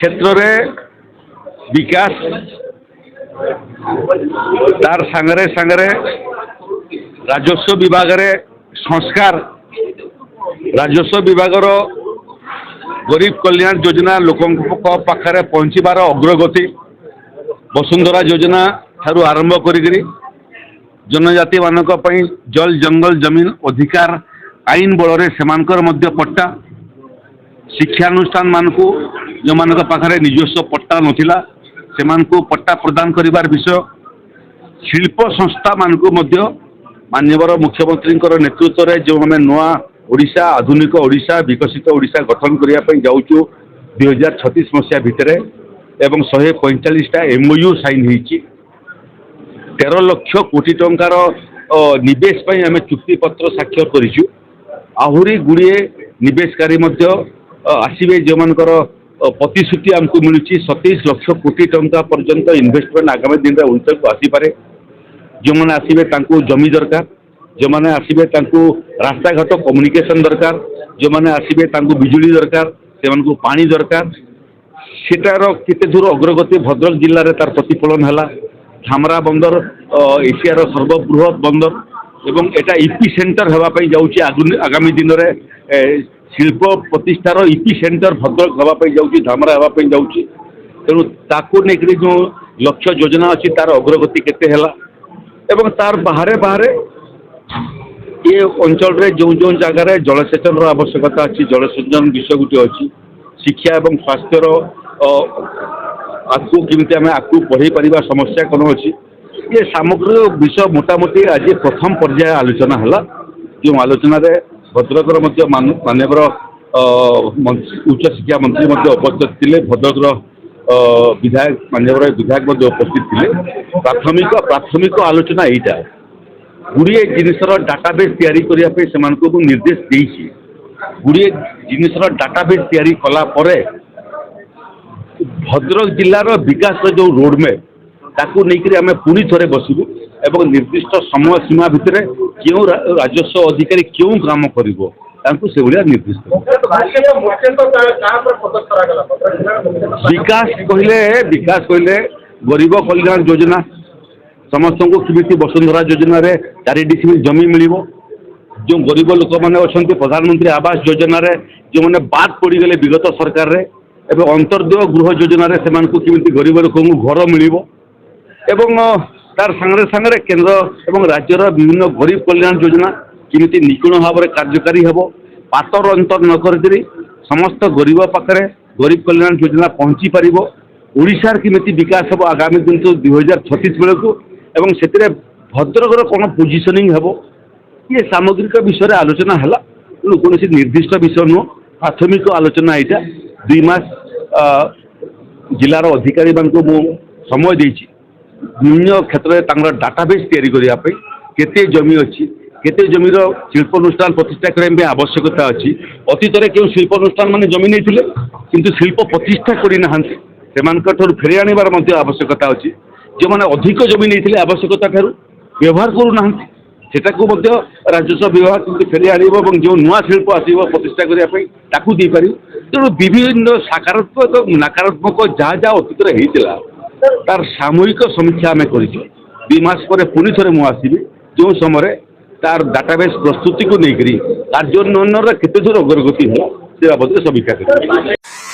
क्षेत्र में विकास तार सांगरे सांगरे राजस्व विभाग रे संस्कार राजस्व विभाग गरीब कल्याण योजना लोकों पाखरे पहुँचबार अग्रगति वसुंधरा योजना ठारू आरंभ करी जनजाति मानक पई जल जंगल जमीन अधिकार आईन बल से पट्टा शिक्षानुष्ठान मानकू जो मान पाखरे निजस्व पट्टा नथिला से पट्टा प्रदान करिवार विषय शिल्प संस्था मानकू माननीय मुख्यमंत्री नेतृत्व में जो आम नुआ ओडिशा आधुनिक ओडिशा विकसित ओडिशा गठन करने जाऊँ 2036 मसीहा भितर एवं 145टा MOU साइन होती 13 लाख कोटी टंकार निवेश आम चुक्तिपत्र स्वाक्षर करूँ आहुरी गुड़िए निवेशकारी आसवे जो मानकर प्रतिश्रुति आमको मिलूँ 27 लाख कोटी टंका पर्यंत इन्वेस्टमेंट आगामी दिन में ओडिशा को आसीपे जो मैंने आसवे जमी दरकार जो मैंने आसवे रास्ता घाट कम्युनिकेशन दरकार जो मैंने आसवे बिजुली दरकार से पानी दरकार सेटार केते दूर अग्रगति भद्रक जिले में तार प्रतिफलन है धामरा बंदर एशियार सर्वबृहत बंदर एवं एटा इपी सेंटर होगापाई जाऊँगी आगामी दिन में शिल्प प्रतिष्ठार इपी सेंटर भद्रक होगापाई जाऊँगी धामरा होगापाई जाऊँगी तेणु ताकू नहीं जो लक्ष्य योजना अच्छी तार अग्रगति केते है एवं तार बाहरे बाहरे ये अंचल रे जो जो जगार जलसेचन आवश्यकता अच्छी जलसेचन विषय गोटे अच्छी शिक्षा एवं स्वास्थ्यर आगू केमी आम आगू बढ़ई पार समस्या कौन अच्छी ये सामग्रिक विषय मोटामोटी आज प्रथम पर्याय आलोचना है जो आलोचन भद्रकर माननीय उच्च शिक्षा मंत्री उपस्थित थे भद्रकर विधायक माननीय विधायक उपस्थित थे प्राथमिक आलोचना यहीटा गुड़िए जिनसर डाटाबेस तैयारी करने से निर्देश देती गुड़िए जिनसर डाटाबेस तैयारी कला परे भद्रक जिलार विकास जो रोडमैप ताकू नहीं आम पुणी थे बसबू एवं निर्दिष्ट समय सीमा भितर क्यों राजस्व अधिकारी क्यों काम कर निर्दिष्ट विकास कहले गरीब कल्याण योजना समस्त को किमिति वसुंधरा योजना रे 4 डिसिमिल जमी मिल जो गरीब लोक मैंने अच्छा प्रधानमंत्री आवास योजना रे जो मैंने बाद पड़गले विगत सरकार रे एवं अंतर्देय गृह योजना रे से किमिति गरीब लोक घर मिल एवं तार सांगरे सांगरे केंद्र एवं राज्यर विभिन्न गरीब कल्याण योजना किमिति निपुण भाव में कार्यकारी हे पातर अंतर न कर समस्त गरीब पाखे गरीब कल्याण योजना पहुँची पार ओडिशार किमिति विकास हे आगामी दिन 2036 बेलू एवं से भद्रकर कौन पोजिशनिंग हे ये सामग्रिक विषय आलोचना है कौन निर्दिष्ट विषय नुह प्राथमिक आलोचना यहाँ 2 मास जिलार अधिकारी मान को समय देती विभिन्न क्षेत्र में डाटाबेस तैयारी करने केते जमी अच्छी केते जमीर शिल्पानुष्ठान प्रतिष्ठा करने आवश्यकता अच्छी अतीत में क्यों शिल्पानुष्ठान मान जमी नहीं किंतु शिल्प प्रतिष्ठा करना से फेरी आनबार आवश्यकता अच्छी जो मैंने अधिक जमी नहीं आवश्यकता ठार व्यवहार करूना से राजस्व विभाग फेरी आन जो नुआ शिल्प आसो प्रतिष्ठा करने तेणु विभिन्न सकारात्मक नकारात्मक जहाँ जहाँ अतीत होता तार सामूहिक समीक्षा आम कर 2 मास पर पुणी थे मुझे जो समय तार डाटाबेस प्रस्तुति को लेकर कार्यान्वयन केते दूर अग्रगति है से बाबद समीक्षा कर